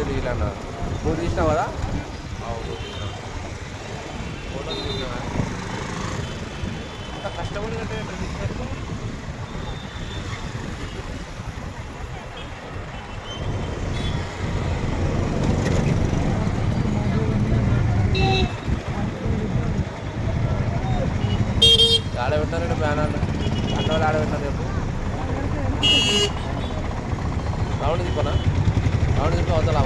Video తీయాలన్నా నువ్వు తీసినావు కదా ఫోటోలు తీసినావా అంత కష్టపడి కట్టే ఆడబెట్టారంటే బ్యానర్లు అన్న వాళ్ళు ఆడబెట్టారు రేపు రౌండ్ తిప్పనా రౌండ్ తిప్పి అవతల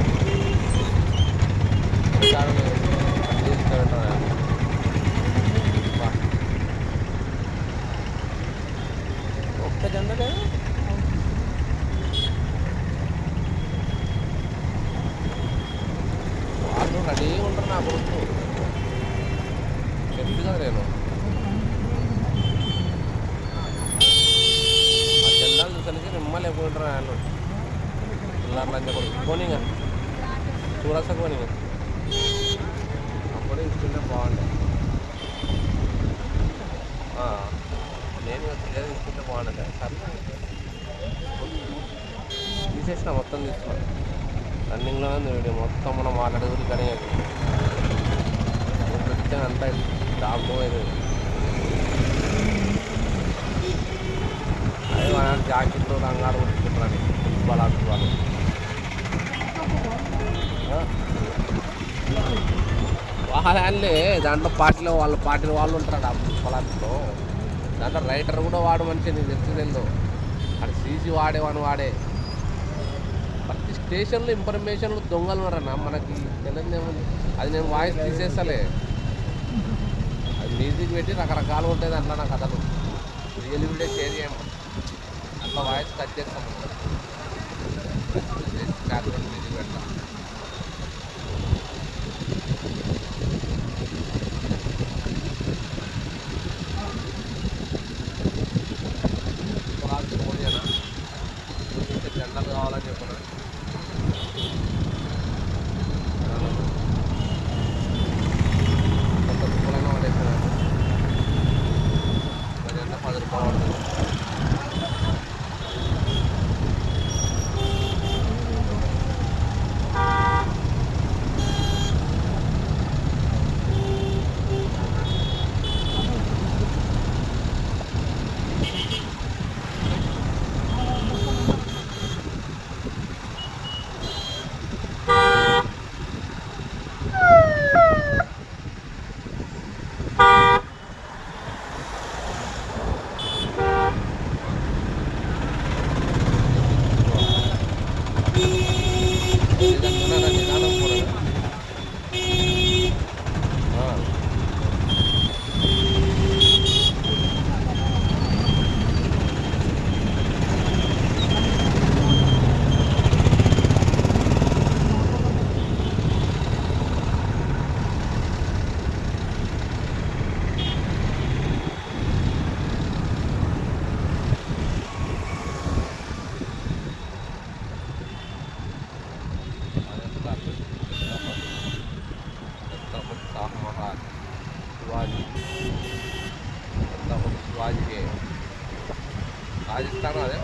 ఒక్క జెండా లేదు వాళ్ళు రెడీ ఉంటారు నా కొడుకు చెప్పి కదా నేను ఆ జెండాలు చూసరికి నిమ్మలు ఎక్కువ ఉంటారు వాళ్ళు పిల్లర్లంజ కొడుకు పోనీగా చూడసా పోనీగా అప్పుడే ఇస్తుంటే బాగుంటాయి నేను క్లియర్ తీసుకుంటే బాగుంటుంది సరే తీసేసిన మొత్తం తీసుకున్నా రన్నింగ్లో ఉంది వీడియో మొత్తం మనం మాట్లాడేది కానీ పెడితే అంతా డాబ్లో అయింది అదే మన జాకెట్లు రంగాలు కొట్టుకుంటారని ఫుట్బాల్ ఆడుతున్నారు వాళ్ళే దాంట్లో పార్టీలో వాళ్ళు ఉంటారు ఆ ఫుట్బాల్ ఆటలో దాంట్లో రైటర్ కూడా వాడు మంచిగా నీకు తెలుసు అక్కడ సీసీ వాడే ప్రతి స్టేషన్లో ఇన్ఫర్మేషన్లు దొంగలు ఉన్నారన్న మనకి తెలియదు ఏముంది అది నేను వాయిస్ తీసేస్తలే అది మ్యూజిక్ పెట్టి రకరకాలు ఉంటాయి దాంట్లో నా కథలు రియల్ వీడియో షేర్ చేయము అట్లా వాయిస్ కట్ చేస్తాం మ్యూజిక్ పెడతాం జెండాలు కావాలని చెప్పిన కొంత రూపాయలైనా పడేసిన జెండా 10 రూపాయలు పడుతుంది शिवाजी के राजस्थान अదే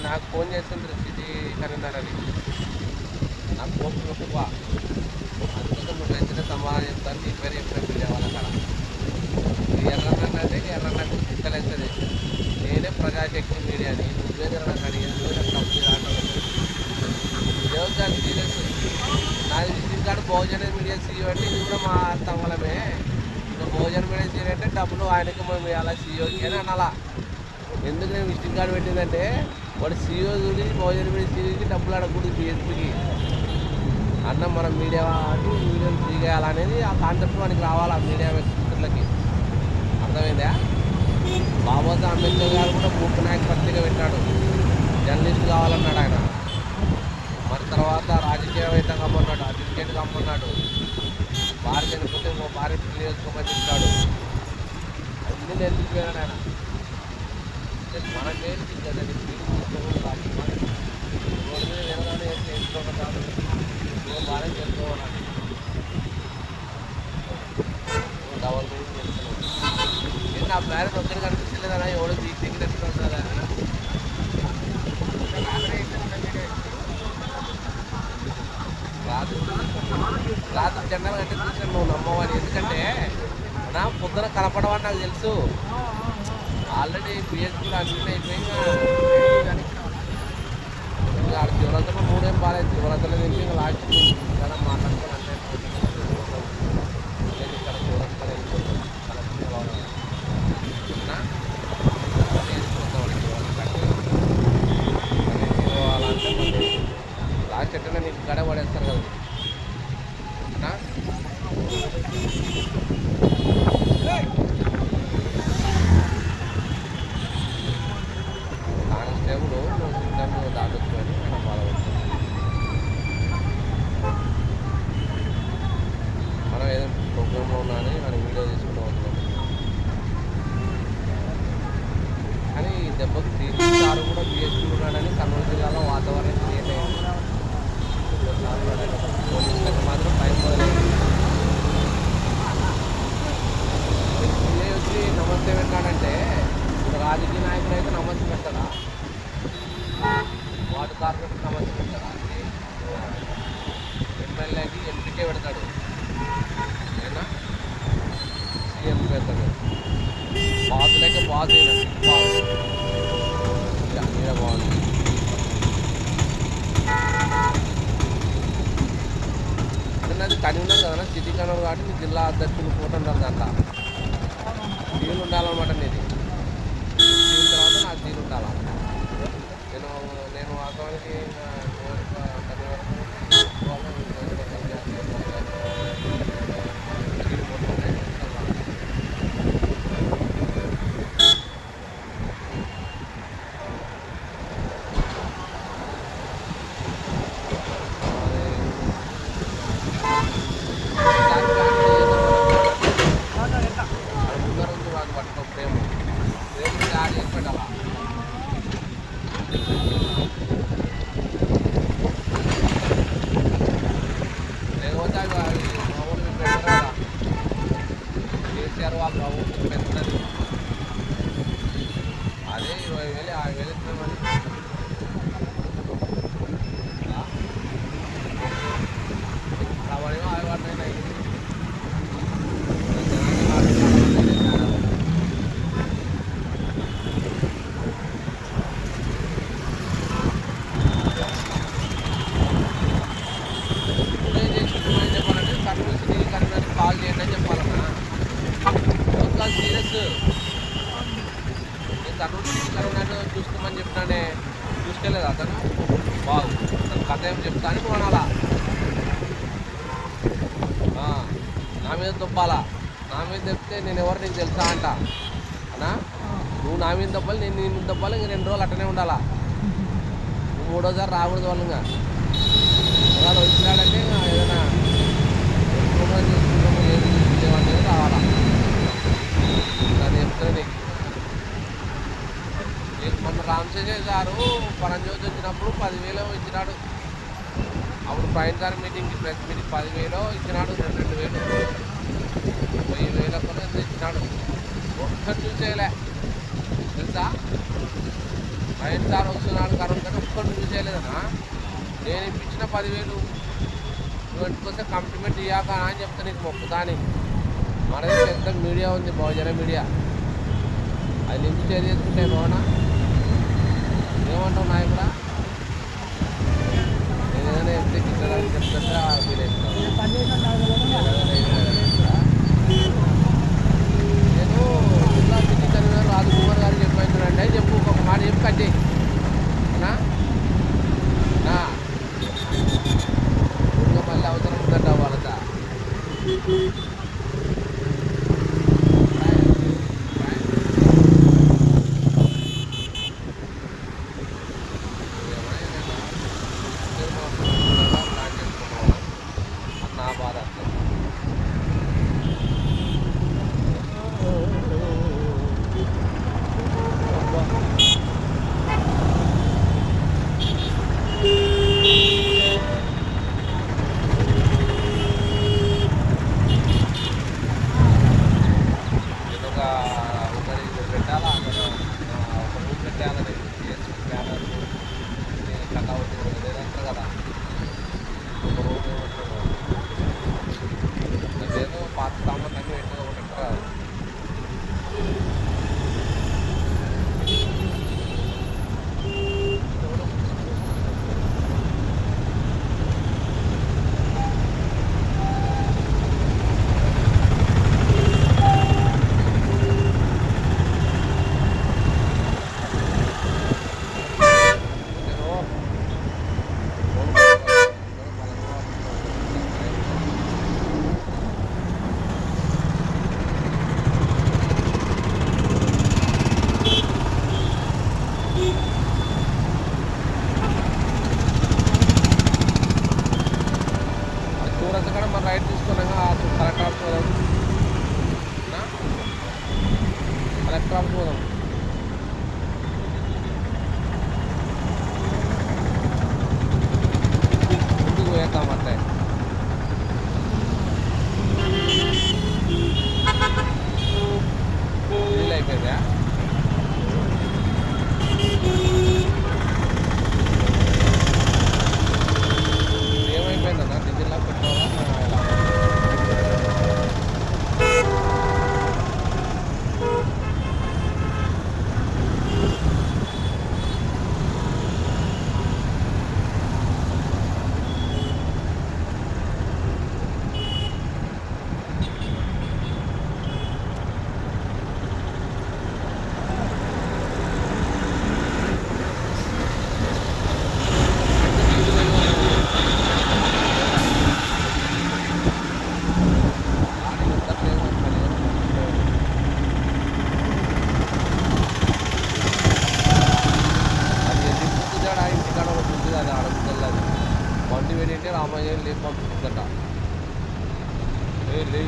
నాకు ఫోన్ చేస్తుంది సిటీ కరీంనగర్ అని నాకు ఫోన్ ఎక్కువ అందుకోసం నువ్వు వెంటనే సమాధానం చెప్తాను నీ పేరు చెప్పిన మీడియా వాళ్ళ కాడ ఎర్రన్న అంటే ఎర్రన్నకు చిత్తలేస్తుంది నేనే ప్రజాశక్తి మీడియాని నువ్వే నాకు అడిగాను నువ్వే నాకు కంపెనీ సీరియస్ నాది విజిటింగ్ కార్డు బహుజన మీడియా సీఓ అంటే ఇది కూడా మా స్తంభలమే ఇంకా బహుజన మీడియా సీఓ అంటే డబ్బులు ఆయనకి మేము ఇవ్వాలా సీఓకి అని అనాలా ఎందుకు నేను విజిటింగ్ కార్డు పెట్టిందంటే వాడు సీఓ గురించి బహుజన మీడియా సీఓకి డబ్బులు అడగకూడదు బీఎస్పీకి అన్న మనం మీడియా వీడియోలు తీయాలనేది ఆ కాన్సెప్ట్ మనకి రావాలి. మీడియా వ్యక్తులకి అర్థమైందా? బాబాసాహెబ్ అంబేద్కర్ గారు కూడా మూర్ఖ నాయక్ పత్రిక పెట్టాడు. జర్నలిస్ట్ కావాలన్నాడు ఆయన. మరి తర్వాత రాజకీయవేత్త కమ్మన్నాడు, అడ్వకేట్ కమ్మన్నాడు. భార్య చనిపోతే ఇంకో భార్య పెళ్లి చేసుకోమని చెప్పాడు. అన్నీ నేర్పించాడు ఆయన. మనకేం కదండి రోడ్డు మీద వినగానే చేసుకోవడం కాదు, భార్య చేసుకోవాలని డబల్ మీనింగ్ చేస్తున్నాడు. ఏంటి ఆ మ్యారేజ్ ఒక్కరికి కనిపించలేదా? ఎవడో దిగినట్టు కదా. రాత్రి జనరల్ అంటే చూసాను నువ్వు నమ్మవని. ఎందుకంటే నా పొద్దున కనపడవని నాకు తెలుసు. ఆల్రెడీ పిహెచ్డీలో అన్నీ అయిపోయింది. ఇంకా శివరాత్రిలో 3 ఏం బాగాలేదు. శివరాత్రిలో తెలిపి ఇంకా లాస్ట్ కదా మాట్లాడుకోవాలి. అంటే ఇక్కడ శివరాత్రి వెళ్ళిపోతాం లాస్ట్ ఎట్లా నీకు గడ పడేస్తారు కదా. కానిస్టేబుల్ నువ్వు సిగ్నల్ దాటొచ్చు అని మనం బాధపడుతుంది. మనం ఏదో ప్రోగ్రాంలో ఉన్నా అని మనం వీడియో తీసుకుని అవుతున్నాం. కానీ ఈ దెబ్బకు సారు కూడా బిఎస్పీ ఉన్నాడని కర్నూలు జిల్లాలో వాతావరణం క్రియేట్ అయ్యింది. పోలీసులకు మాత్రం భయం పోలేదు. వచ్చి నమస్తే పెట్టాడంటే ఇప్పుడు రాజకీయ నాయకుడు అయితే నమస్తే పెట్టడా? వార్డు కార్పొరేటర్ నమస్తే పెట్టడా? ఎమ్మెల్యేకి ఎంపీకే పెడతాడు, ఏనా సీఎం పెడతాడు. బాసులకే బాస్ అయినట్టు బాస్ మీద బాగుంది. అది కన్వీనర్ కదా, సిటీ కన్వీనర్ కాబట్టి నీ జిల్లా అధ్యక్షులు ఫోటో ఉండాలి. దాంట్లో సీలు ఉండాలన్నమాట. నీది సీల్ తర్వాత నాకు సీలు ఉండాలా. నేను వాస్తవానికి కేసీఆర్ వాళ్ళు ప్రభుత్వం పెద్దది. అదే 20,000 50,000 ఇస్తున్నామని అవన్నీ అవి పడినాయి. చెప్పాలంటే కర్నూలు సిటీ కరీంనగర్కి కాల్ చేయండి అని చెప్పాలన్నా. సీరియస్ నేను కర్నూలు సిటీ కరీంనగర్ చూసుకోమని చెప్పినానే, చూసుకోలేదు అతను. బాగు అతను కథ ఏం చెప్తా అని నువ్వు అనాలా. నా మీద దొబ్బాలా. నా మీద చెప్తే నేను ఎవరు నీకు తెలుసా అంట అన్నా. నువ్వు నా మీద దొబ్బాలి, నేను నీ మీద దొబ్బాలి. ఇంక 2 రోజులు అట్టనే ఉండాలా. నువ్వు 3వ సారి రాకూడదు వాళ్ళు. ఇంకా వాళ్ళు వచ్చినాడంటే ఏదైనా ప్రోగ్రాం చేసుకుంటాము, ఏది లేవనేది రావాలా. అది చెప్తుంది నీకు. మొన్న రామశేషయ్య గారు పరంజ్యోతి వచ్చినప్పుడు 10,000 ఇచ్చినాడు. అప్పుడు ప్రైమ్ మీటింగ్కి ప్రెస్ మీటింగ్ 10,000 ఇచ్చినాడు. 2,000 10,000 కూడా ఎంత ఇచ్చినాడు. ఒక్కటి చూసేయలే తెలుసా. ప్రైమ్ సార్ వస్తున్నాడు కరోనా కానీ ఒక్కటి చూసేయలేదన్నా. నేను ఇప్పించిన 10,000 నువ్వు ఇంటికొస్తే కంప్లిమెంట్ ఇయ్యాక అని చెప్తా నీకు మొక్కుతా అని. మనదే పెద్ద మీడియా ఉంది, బహుజన మీడియా. అది లింక్ షేర్ చేసుకుంటే బాగున్నా. ఏమంటావు నాయకుడా? నేను ఏదైనా చెప్తే కింద చెప్తుంటే వీలేస్తాను. నేను జిల్లా సిటీ కన్వీనర్ రాజకుమార్ గారు చెప్పానండి అని చెప్పు. ఒక మాట చెప్పి కట్టి నా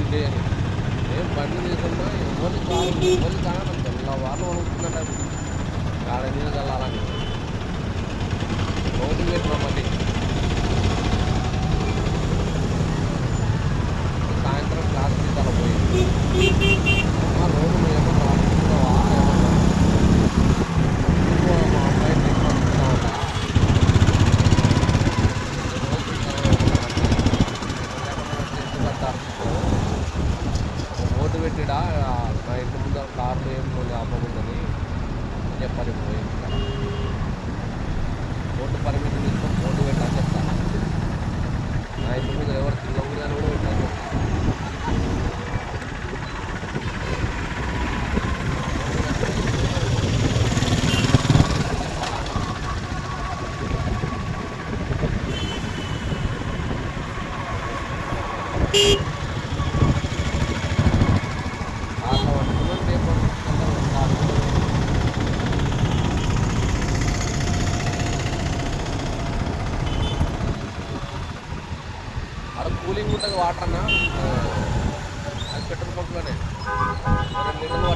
బండి అని ఏం బండి తీసుకున్నా ఎవరికి కాదు తెల్లవారు అనుకుంటున్నట్టు ఆడ నీళ్ళు చల్లాలని రోడ్డు పెట్టినా మళ్ళీ సాయంత్రం క్లాస్ తీసాల పోయి రోడ్డు నువ్వు ఏమన్నా రాసుకుంటావా ఏమన్నా మా అమ్మాయి తీసుకొస్తున్నావుట రోడ్డు పెట్టిడా నా ఇంటి ముందు కార్లు ఏం అమ్మకుందని చెప్పాలి పోయి రోడ్డు పర్మిషన్ తీసుకొని రోడ్డు పెట్టాలని చెప్తాను నా ఇంటి ముందు ఎవరు తిరగకూడదు అని కూడా పెట్టాను కార్లో పట్టుకున్నాను రేపు అక్కడ కూలింగ్ ఉంటుంది వాటర్ అన్న అది పెట్రోల్ పంప్లోనే 2 లీటర్లు